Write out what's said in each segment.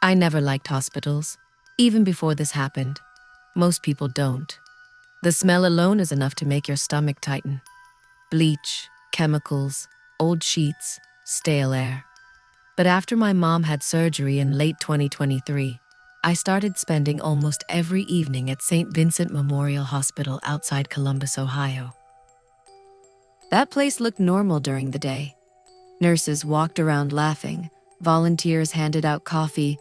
I never liked hospitals, even before this happened. Most people don't. The smell alone is enough to make your stomach tighten. Bleach, chemicals, old sheets, stale air. But after my mom had surgery in late 2023, I started spending almost every evening at St. Vincent Memorial Hospital outside Columbus, Ohio. That place looked normal during the day. Nurses walked around laughing, volunteers handed out coffee,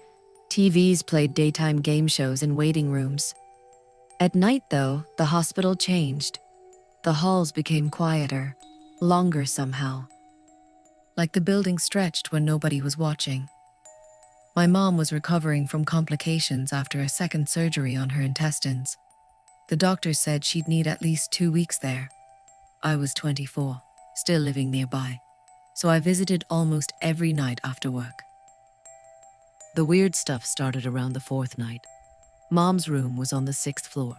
TVs played daytime game shows in waiting rooms. At night, though, the hospital changed. The halls became quieter, longer somehow. Like the building stretched when nobody was watching. My mom was recovering from complications after a second surgery on her intestines. The doctors said she'd need at least 2 weeks there. I was 24, still living nearby, so I visited almost every night after work. The weird stuff started around the 4th night. Mom's room was on the 6th floor,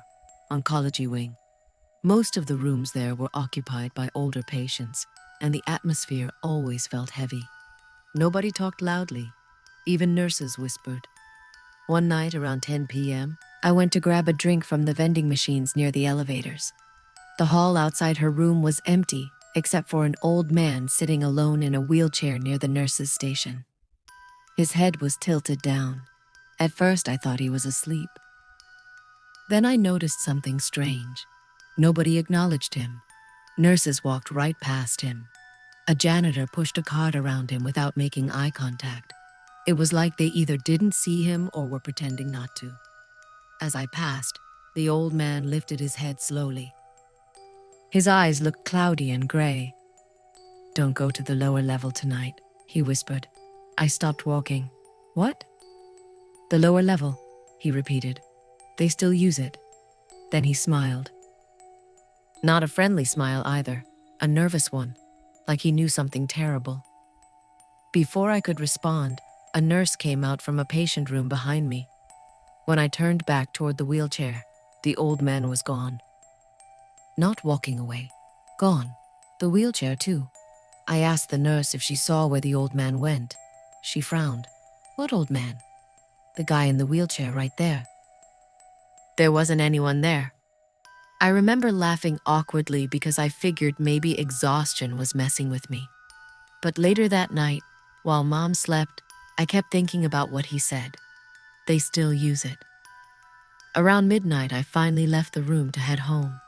oncology wing. Most of the rooms there were occupied by older patients, and the atmosphere always felt heavy. Nobody talked loudly. Even nurses whispered. One night around 10 p.m., I went to grab a drink from the vending machines near the elevators. The hall outside her room was empty, except for an old man sitting alone in a wheelchair near the nurse's station. His head was tilted down. At first, I thought he was asleep. Then I noticed something strange. Nobody acknowledged him. Nurses walked right past him. A janitor pushed a cart around him without making eye contact. It was like they either didn't see him or were pretending not to. As I passed, the old man lifted his head slowly. His eyes looked cloudy and gray. "Don't go to the lower level tonight," he whispered. I stopped walking. "What?" "The lower level," he repeated. "They still use it." Then he smiled. Not a friendly smile either, a nervous one, like he knew something terrible. Before I could respond, a nurse came out from a patient room behind me. When I turned back toward the wheelchair, the old man was gone. Not walking away, gone. The wheelchair too. I asked the nurse if she saw where the old man went. She frowned. "What old man?" "The guy in the wheelchair right there." There wasn't anyone there. I remember laughing awkwardly because I figured maybe exhaustion was messing with me. But later that night, while Mom slept, I kept thinking about what he said. They still use it. Around midnight, I finally left the room to head home.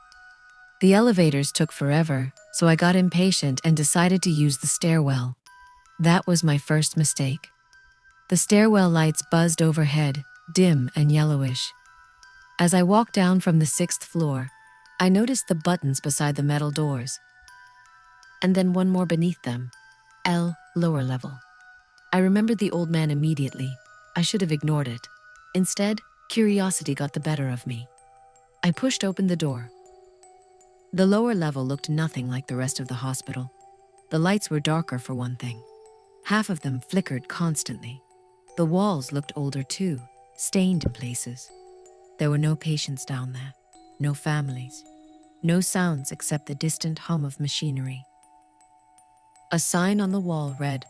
The elevators took forever, so I got impatient and decided to use the stairwell. That was my first mistake. The stairwell lights buzzed overhead, dim and yellowish. As I walked down from the 6th floor, I noticed the buttons beside the metal doors. And then one more beneath them, L, lower level. I remembered the old man immediately. I should have ignored it. Instead, curiosity got the better of me. I pushed open the door. The lower level looked nothing like the rest of the hospital. The lights were darker for one thing. Half of them flickered constantly. The walls looked older too, stained in places. There were no patients down there, no families, no sounds except the distant hum of machinery. A sign on the wall read,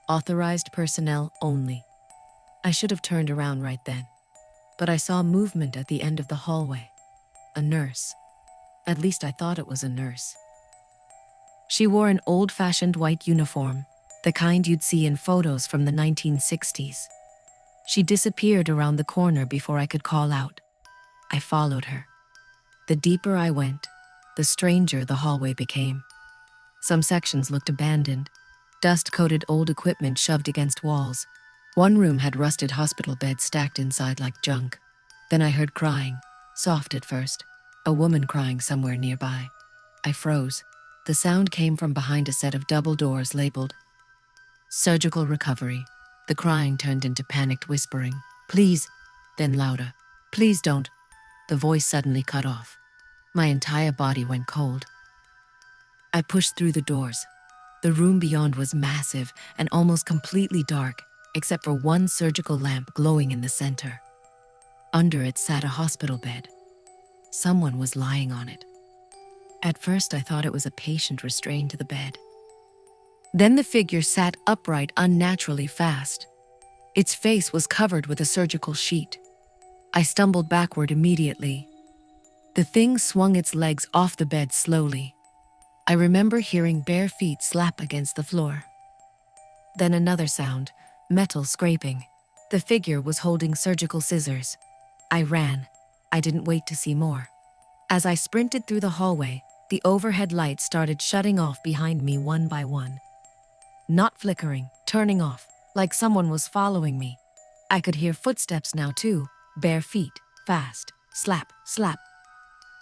"Authorized personnel only." I should have turned around right then, but I saw movement at the end of the hallway. A nurse. At least I thought it was a nurse. She wore an old-fashioned white uniform, the kind you'd see in photos from the 1960s. She disappeared around the corner before I could call out. I followed her. The deeper I went, the stranger the hallway became. Some sections looked abandoned, dust-coated old equipment shoved against walls. One room had rusted hospital beds stacked inside like junk. Then I heard crying, soft at first, a woman crying somewhere nearby. I froze. The sound came from behind a set of double doors labeled "Surgical Recovery." The crying turned into panicked whispering. "Please," then louder. "Please don't." The voice suddenly cut off. My entire body went cold. I pushed through the doors. The room beyond was massive and almost completely dark, except for one surgical lamp glowing in the center. Under it sat a hospital bed. Someone was lying on it. At first, I thought it was a patient restrained to the bed. Then the figure sat upright unnaturally fast. Its face was covered with a surgical sheet. I stumbled backward immediately. The thing swung its legs off the bed slowly. I remember hearing bare feet slap against the floor. Then another sound, metal scraping. The figure was holding surgical scissors. I ran. I didn't wait to see more. As I sprinted through the hallway, the overhead lights started shutting off behind me one by one. Not flickering, turning off, like someone was following me. I could hear footsteps now too, bare feet, fast, slap, slap,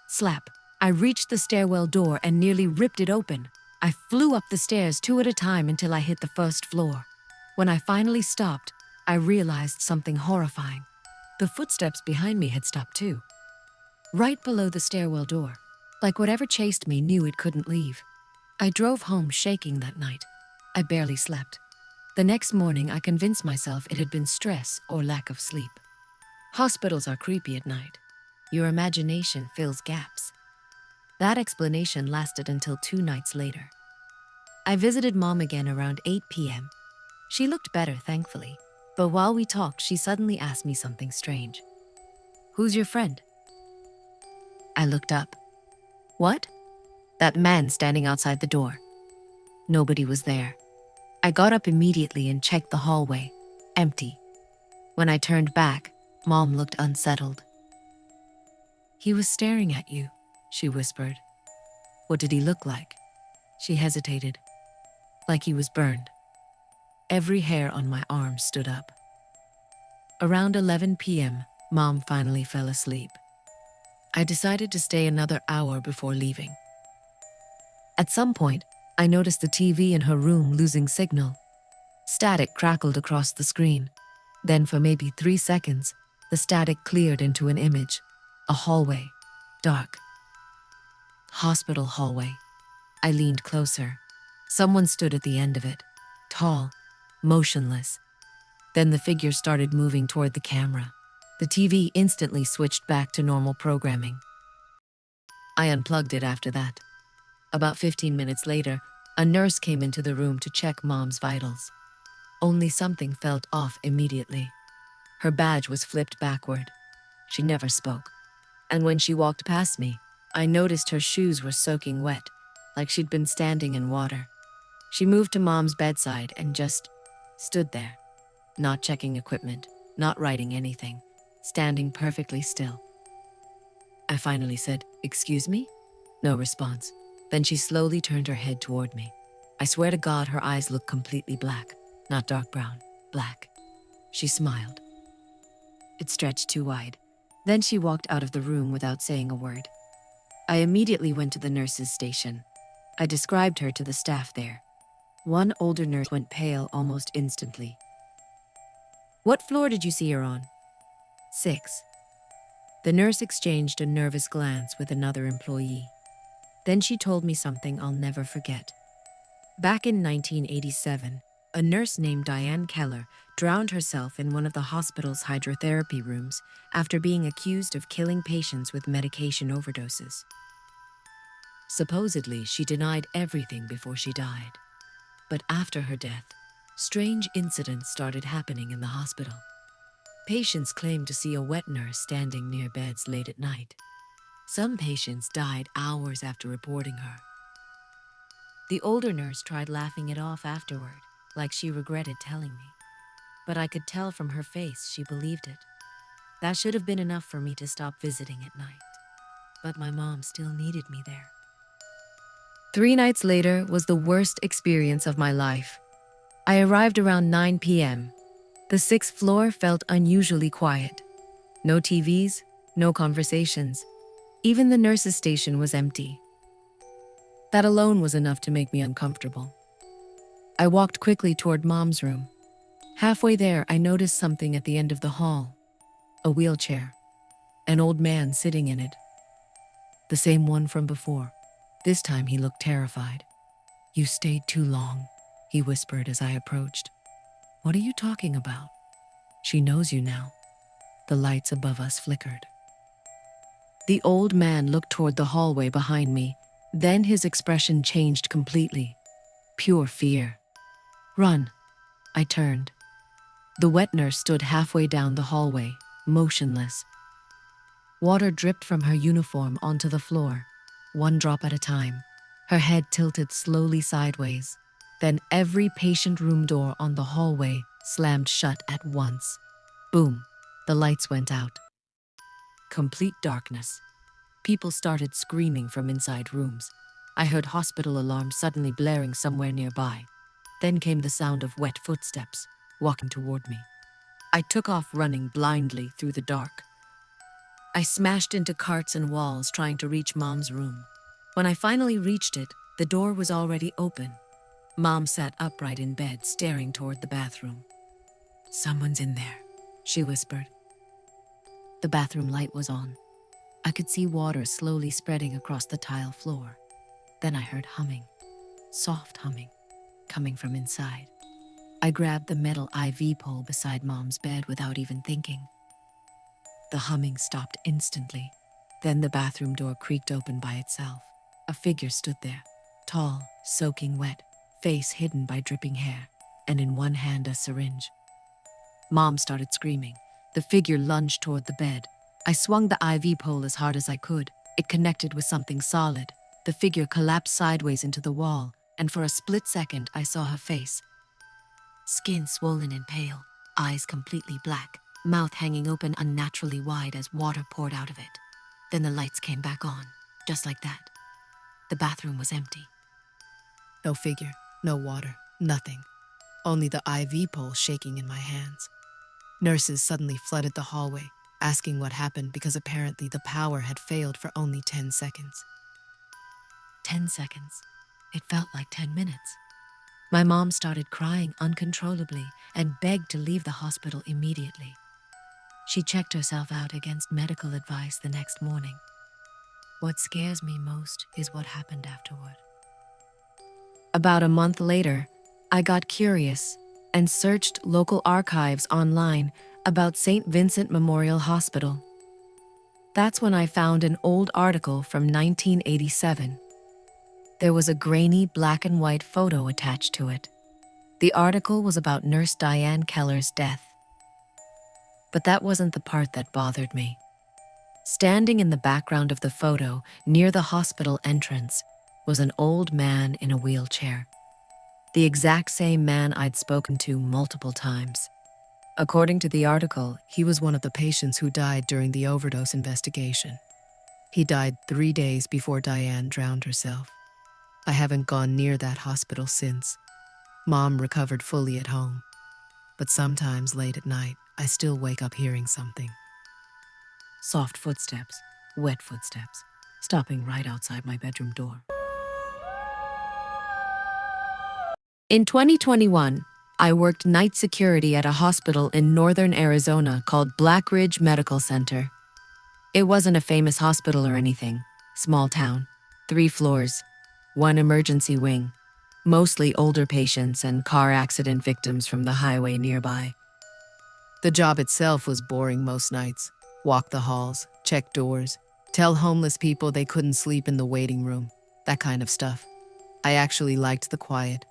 slap. I reached the stairwell door and nearly ripped it open. I flew up the stairs 2 at a time until I hit the first floor. When I finally stopped, I realized something horrifying. The footsteps behind me had stopped too. Right below the stairwell door, like whatever chased me knew it couldn't leave. I drove home shaking that night. I barely slept. The next morning, I convinced myself it had been stress or lack of sleep. Hospitals are creepy at night. Your imagination fills gaps. That explanation lasted until 2 nights later. I visited Mom again around 8 p.m. She looked better, thankfully, but while we talked, she suddenly asked me something strange. "Who's your friend?" I looked up. What? That man standing outside the door. Nobody was there. I got up immediately and checked the hallway. Empty. When I turned back, Mom looked unsettled. "He was staring at you," she whispered. "What did he look like?" She hesitated. "Like he was burned." Every hair on my arm stood up. Around 11 p.m., Mom finally fell asleep. I decided to stay another hour before leaving. At some point, I noticed the TV in her room losing signal. Static crackled across the screen. Then for maybe 3 seconds, the static cleared into an image. A hallway. Dark. Hospital hallway. I leaned closer. Someone stood at the end of it. Tall. Motionless. Then the figure started moving toward the camera. The TV instantly switched back to normal programming. I unplugged it after that. About 15 minutes later, a nurse came into the room to check Mom's vitals. Only something felt off immediately. Her badge was flipped backward. She never spoke. And when she walked past me, I noticed her shoes were soaking wet, like she'd been standing in water. She moved to Mom's bedside and just stood there, not checking equipment, not writing anything, standing perfectly still. I finally said, "Excuse me?" No response. Then she slowly turned her head toward me. I swear to God, her eyes looked completely black, not dark brown, black. She smiled. It stretched too wide. Then she walked out of the room without saying a word. I immediately went to the nurse's station. I described her to the staff there. One older nurse went pale almost instantly. "What floor did you see her on?" 6. The nurse exchanged a nervous glance with another employee. Then she told me something I'll never forget. Back in 1987, a nurse named Diane Keller drowned herself in one of the hospital's hydrotherapy rooms after being accused of killing patients with medication overdoses. Supposedly, she denied everything before she died. But after her death, strange incidents started happening in the hospital. Patients claimed to see a wet nurse standing near beds late at night. Some patients died hours after reporting her. The older nurse tried laughing it off afterward, like she regretted telling me. But I could tell from her face she believed it. That should have been enough for me to stop visiting at night. But my mom still needed me there. 3 nights later was the worst experience of my life. I arrived around 9 p.m. The 6th floor felt unusually quiet. No TVs, no conversations. Even the nurse's station was empty. That alone was enough to make me uncomfortable. I walked quickly toward Mom's room. Halfway there, I noticed something at the end of the hall. A wheelchair. An old man sitting in it. The same one from before. This time he looked terrified. "You stayed too long," he whispered as I approached. "What are you talking about?" "She knows you now." The lights above us flickered. The old man looked toward the hallway behind me. Then his expression changed completely. Pure fear. "Run." I turned. The wet nurse stood halfway down the hallway, motionless. Water dripped from her uniform onto the floor, one drop at a time. Her head tilted slowly sideways. Then every patient room door on the hallway slammed shut at once. Boom, the lights went out. Complete darkness. People started screaming from inside rooms. I heard hospital alarms suddenly blaring somewhere nearby. Then came the sound of wet footsteps, walking toward me. I took off running blindly through the dark. I smashed into carts and walls trying to reach Mom's room. When I finally reached it, the door was already open. Mom sat upright in bed, staring toward the bathroom. "Someone's in there," she whispered. The bathroom light was on. I could see water slowly spreading across the tile floor. Then I heard humming, soft humming, coming from inside. I grabbed the metal IV pole beside Mom's bed without even thinking. The humming stopped instantly. Then the bathroom door creaked open by itself. A figure stood there, tall, soaking wet, face hidden by dripping hair, and in one hand a syringe. Mom started screaming. The figure lunged toward the bed. I swung the IV pole as hard as I could. It connected with something solid. The figure collapsed sideways into the wall, and for a split second I saw her face. Skin swollen and pale, eyes completely black, mouth hanging open unnaturally wide as water poured out of it. Then the lights came back on, just like that. The bathroom was empty. No figure, no water, nothing. Only the IV pole shaking in my hands. Nurses suddenly flooded the hallway, asking what happened because apparently the power had failed for only 10 seconds. 10 seconds. It felt like 10 minutes. My mom started crying uncontrollably and begged to leave the hospital immediately. She checked herself out against medical advice the next morning. What scares me most is what happened afterward. About a month later, I got curious and searched local archives online about St. Vincent Memorial Hospital. That's when I found an old article from 1987. There was a grainy black and white photo attached to it. The article was about Nurse Diane Keller's death. But that wasn't the part that bothered me. Standing in the background of the photo, near the hospital entrance, was an old man in a wheelchair. The exact same man I'd spoken to multiple times. According to the article, he was one of the patients who died during the overdose investigation. He died 3 days before Diane drowned herself. I haven't gone near that hospital since. Mom recovered fully at home. But sometimes late at night, I still wake up hearing something. Soft footsteps, wet footsteps, stopping right outside my bedroom door. In 2021, I worked night security at a hospital in northern Arizona called Black Ridge Medical Center. It wasn't a famous hospital or anything. Small town, 3 floors, 1 emergency wing, mostly older patients and car accident victims from the highway nearby. The job itself was boring most nights. Walk the halls, check doors, tell homeless people they couldn't sleep in the waiting room, that kind of stuff. I actually liked the quiet.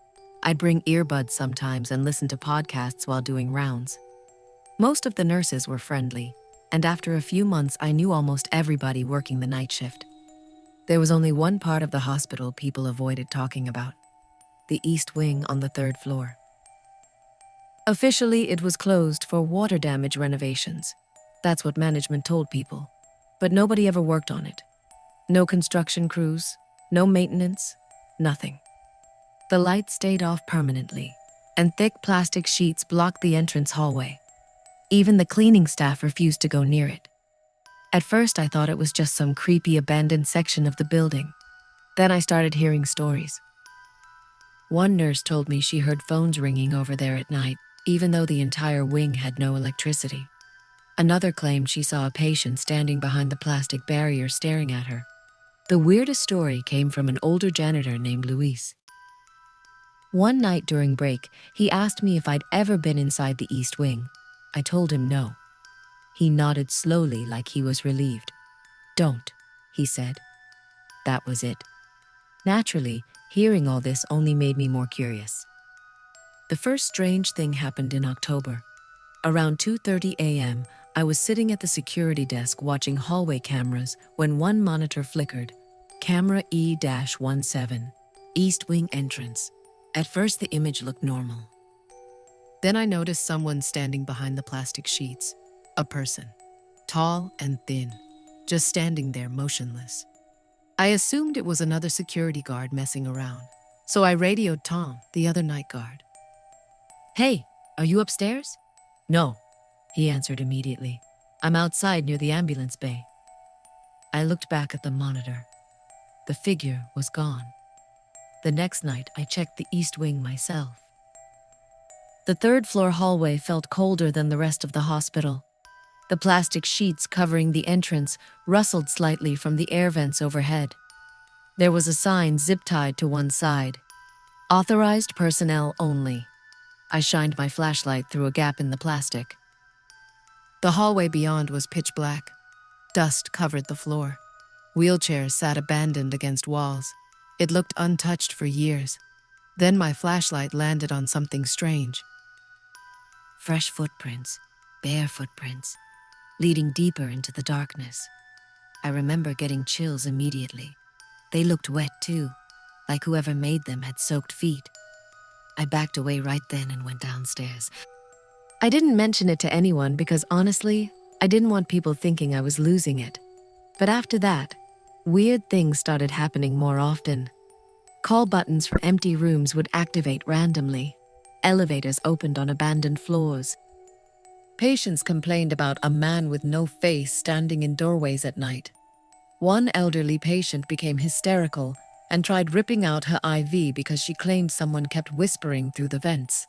I'd bring earbuds sometimes and listen to podcasts while doing rounds. Most of the nurses were friendly, and after a few months I knew almost everybody working the night shift. There was only one part of the hospital people avoided talking about: the East Wing on the 3rd floor. Officially, it was closed for water damage renovations. That's what management told people. But nobody ever worked on it. No construction crews, no maintenance, nothing. The lights stayed off permanently, and thick plastic sheets blocked the entrance hallway. Even the cleaning staff refused to go near it. At first, I thought it was just some creepy abandoned section of the building. Then I started hearing stories. One nurse told me she heard phones ringing over there at night, even though the entire wing had no electricity. Another claimed she saw a patient standing behind the plastic barrier staring at her. The weirdest story came from an older janitor named Luis. One night during break, he asked me if I'd ever been inside the East Wing. I told him no. He nodded slowly like he was relieved. "Don't," he said. That was it. Naturally, hearing all this only made me more curious. The first strange thing happened in October. Around 2:30 a.m., I was sitting at the security desk watching hallway cameras when one monitor flickered. Camera E-17, East Wing entrance. At first, the image looked normal. Then I noticed someone standing behind the plastic sheets. A person, tall and thin, just standing there motionless. I assumed it was another security guard messing around, so I radioed Tom, the other night guard. "Hey, are you upstairs?" "No," he answered immediately. "I'm outside near the ambulance bay." I looked back at the monitor. The figure was gone. The next night, I checked the East Wing myself. The third-floor hallway felt colder than the rest of the hospital. The plastic sheets covering the entrance rustled slightly from the air vents overhead. There was a sign zip-tied to one side. "Authorized personnel only." I shined my flashlight through a gap in the plastic. The hallway beyond was pitch black. Dust covered the floor. Wheelchairs sat abandoned against walls. It looked untouched for years. Then my flashlight landed on something strange. Fresh footprints, bare footprints, leading deeper into the darkness. I remember getting chills immediately. They looked wet too, like whoever made them had soaked feet. I backed away right then and went downstairs. I didn't mention it to anyone because honestly, I didn't want people thinking I was losing it. But after that, weird things started happening more often. Call buttons for empty rooms would activate randomly. Elevators opened on abandoned floors. Patients complained about a man with no face standing in doorways at night. One elderly patient became hysterical and tried ripping out her IV because she claimed someone kept whispering through the vents.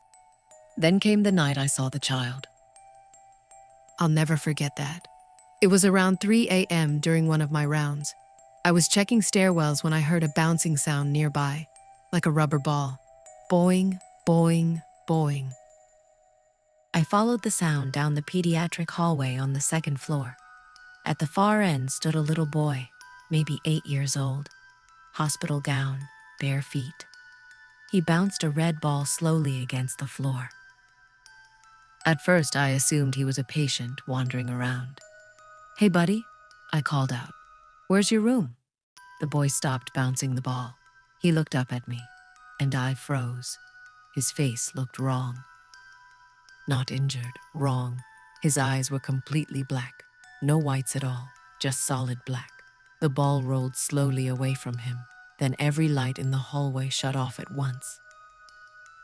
Then came the night I saw the child. I'll never forget that. It was around 3 a.m. during one of my rounds. I was checking stairwells when I heard a bouncing sound nearby, like a rubber ball. Boing, boing, boing. I followed the sound down the pediatric hallway on the second floor. At the far end stood a little boy, maybe 8 years old. Hospital gown, bare feet. He bounced a red ball slowly against the floor. At first, I assumed he was a patient wandering around. "Hey, buddy," I called out. "Where's your room?" The boy stopped bouncing the ball. He looked up at me, and I froze. His face looked wrong. Not injured, wrong. His eyes were completely black. No whites at all, just solid black. The ball rolled slowly away from him. Then every light in the hallway shut off at once.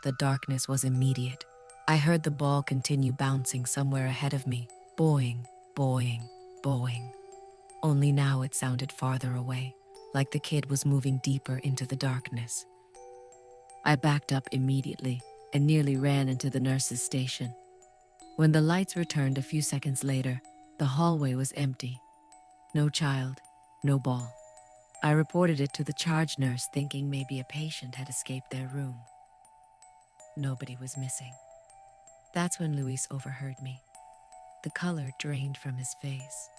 The darkness was immediate. I heard the ball continue bouncing somewhere ahead of me. Boing, boing, boing. Only now it sounded farther away, like the kid was moving deeper into the darkness. I backed up immediately and nearly ran into the nurse's station. When the lights returned a few seconds later, the hallway was empty. No child, no ball. I reported it to the charge nurse, thinking maybe a patient had escaped their room. Nobody was missing. That's when Luis overheard me. The color drained from his face.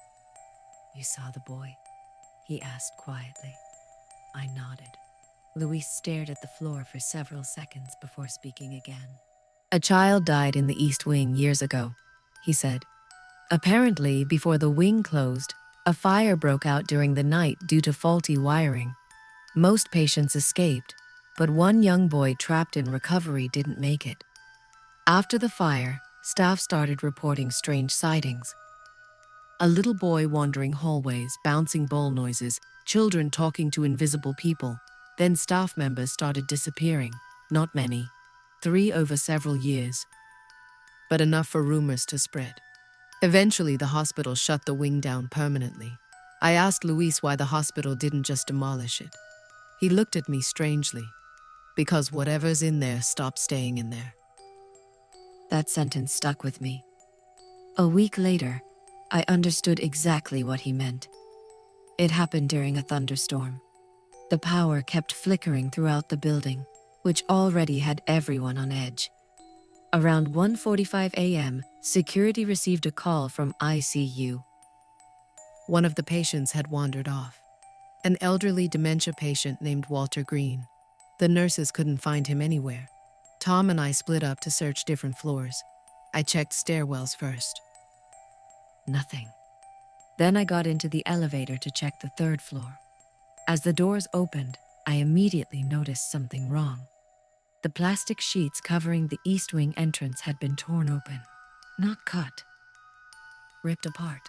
"You saw the boy?" he asked quietly. I nodded. Luis stared at the floor for several seconds before speaking again. "A child died in the East Wing years ago," he said. "Apparently, before the wing closed, a fire broke out during the night due to faulty wiring. Most patients escaped, but one young boy trapped in recovery didn't make it. After the fire, staff started reporting strange sightings. A little boy wandering hallways, bouncing ball noises, children talking to invisible people. Then staff members started disappearing. Not many. 3 over several years. But enough for rumors to spread. Eventually, the hospital shut the wing down permanently. I asked Luis why the hospital didn't just demolish it. He looked at me strangely. Because whatever's in there stopped staying in there. That sentence stuck with me. A week later, I understood exactly what he meant. It happened during a thunderstorm. The power kept flickering throughout the building, which already had everyone on edge. Around 1:45 a.m., security received a call from ICU. One of the patients had wandered off. An elderly dementia patient named Walter Green. The nurses couldn't find him anywhere. Tom and I split up to search different floors. I checked stairwells first. Nothing. Then I got into the elevator to check the third floor. As the doors opened, I immediately noticed something wrong. The plastic sheets covering the East Wing entrance had been torn open. Not cut. Ripped apart,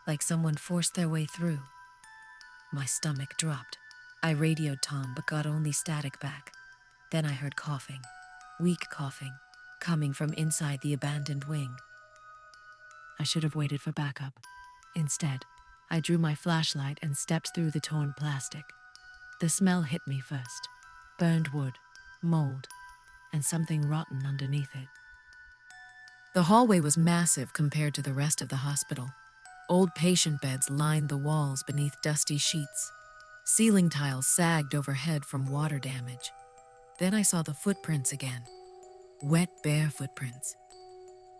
like someone forced their way through. My stomach dropped. I radioed Tom but got only static back. Then I heard coughing, weak coughing, coming from inside the abandoned wing. I should have waited for backup. Instead, I drew my flashlight and stepped through the torn plastic. The smell hit me first. Burned wood, mold, and something rotten underneath it. The hallway was massive compared to the rest of the hospital. Old patient beds lined the walls beneath dusty sheets. Ceiling tiles sagged overhead from water damage. Then I saw the footprints again. Wet, bare footprints.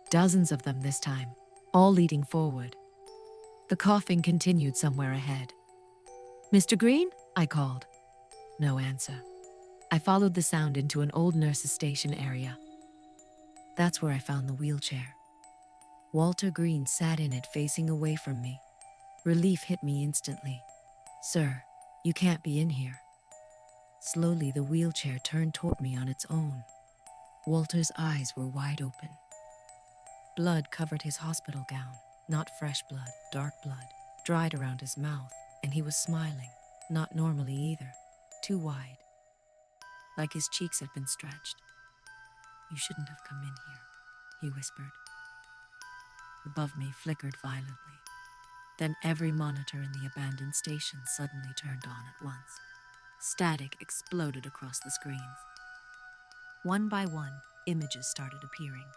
Dozens of them this time, all leading forward. The coughing continued somewhere ahead. "Mr. Green?" I called. No answer. I followed the sound into an old nurse's station area. That's where I found the wheelchair. Walter Green sat in it facing away from me. Relief hit me instantly. "Sir, you can't be in here." Slowly, the wheelchair turned toward me on its own. Walter's eyes were wide open. Blood covered his hospital gown. Not fresh blood, dark blood, dried around his mouth, and he was smiling. Not normally either. Too wide. Like his cheeks had been stretched. "You shouldn't have come in here," he whispered. Above me flickered violently. Then every monitor in the abandoned station suddenly turned on at once. Static exploded across the screens. One by one, images started appearing.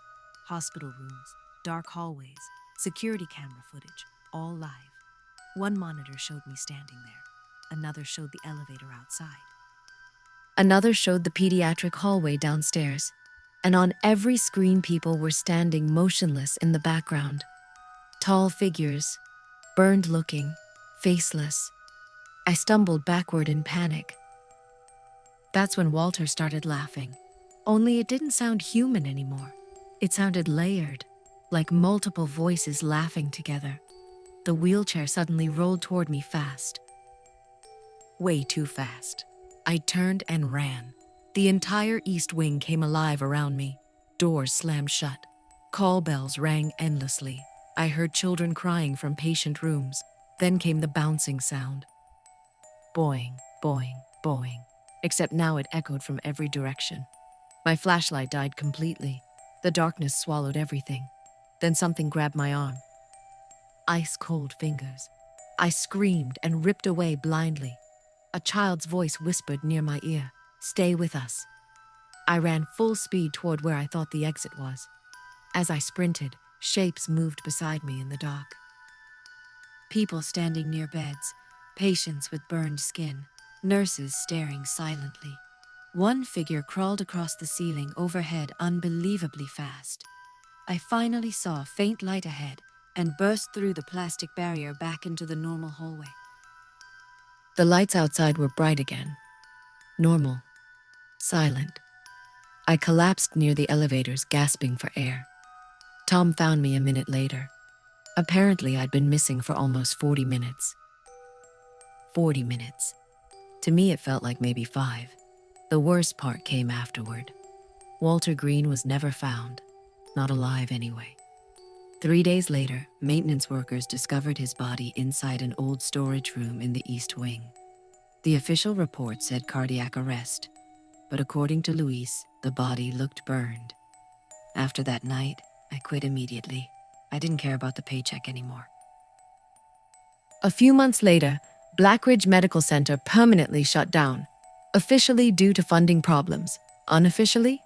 Hospital rooms, dark hallways, security camera footage, all live. One monitor showed me standing there. Another showed the elevator outside. Another showed the pediatric hallway downstairs. And on every screen, people were standing motionless in the background. Tall figures, burned-looking, faceless. I stumbled backward in panic. That's when Walter started laughing. Only it didn't sound human anymore. It sounded layered, like multiple voices laughing together. The wheelchair suddenly rolled toward me fast. Way too fast. I turned and ran. The entire East Wing came alive around me. Doors slammed shut. Call bells rang endlessly. I heard children crying from patient rooms. Then came the bouncing sound. Boing, boing, boing. Except now it echoed from every direction. My flashlight died completely. The darkness swallowed everything. Then something grabbed my arm. Ice-cold fingers. I screamed and ripped away blindly. A child's voice whispered near my ear, "Stay with us." I ran full speed toward where I thought the exit was. As I sprinted, shapes moved beside me in the dark. People standing near beds, patients with burned skin, nurses staring silently. One figure crawled across the ceiling overhead unbelievably fast. I finally saw a faint light ahead and burst through the plastic barrier back into the normal hallway. The lights outside were bright again. Normal. Silent. I collapsed near the elevators, gasping for air. Tom found me a minute later. Apparently, I'd been missing for almost 40 minutes. 40 minutes. To me, it felt like maybe 5. The worst part came afterward. Walter Green was never found. Not alive anyway. 3 days later, maintenance workers discovered his body inside an old storage room in the East Wing. The official report said cardiac arrest, but according to Luis, the body looked burned. After that night, I quit immediately. I didn't care about the paycheck anymore. A few months later, Blackridge Medical Center permanently shut down, officially due to funding problems. Unofficially,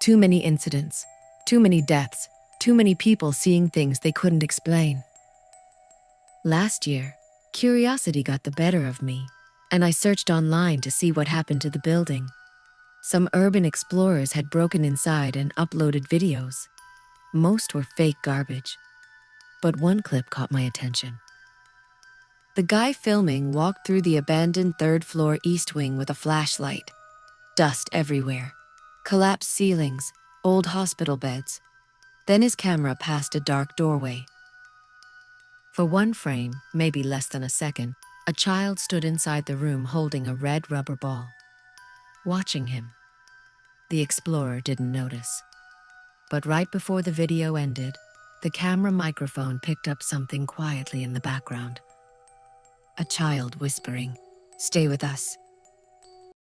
too many incidents, too many deaths, too many people seeing things they couldn't explain. Last year, curiosity got the better of me, and I searched online to see what happened to the building. Some urban explorers had broken inside and uploaded videos. Most were fake garbage, but one clip caught my attention. The guy filming walked through the abandoned third-floor East Wing with a flashlight. Dust everywhere, collapsed ceilings, old hospital beds. Then his camera passed a dark doorway. For one frame, maybe less than a second, a child stood inside the room holding a red rubber ball, watching him. The explorer didn't notice. But right before the video ended, the camera microphone picked up something quietly in the background. A child whispering, "Stay with us.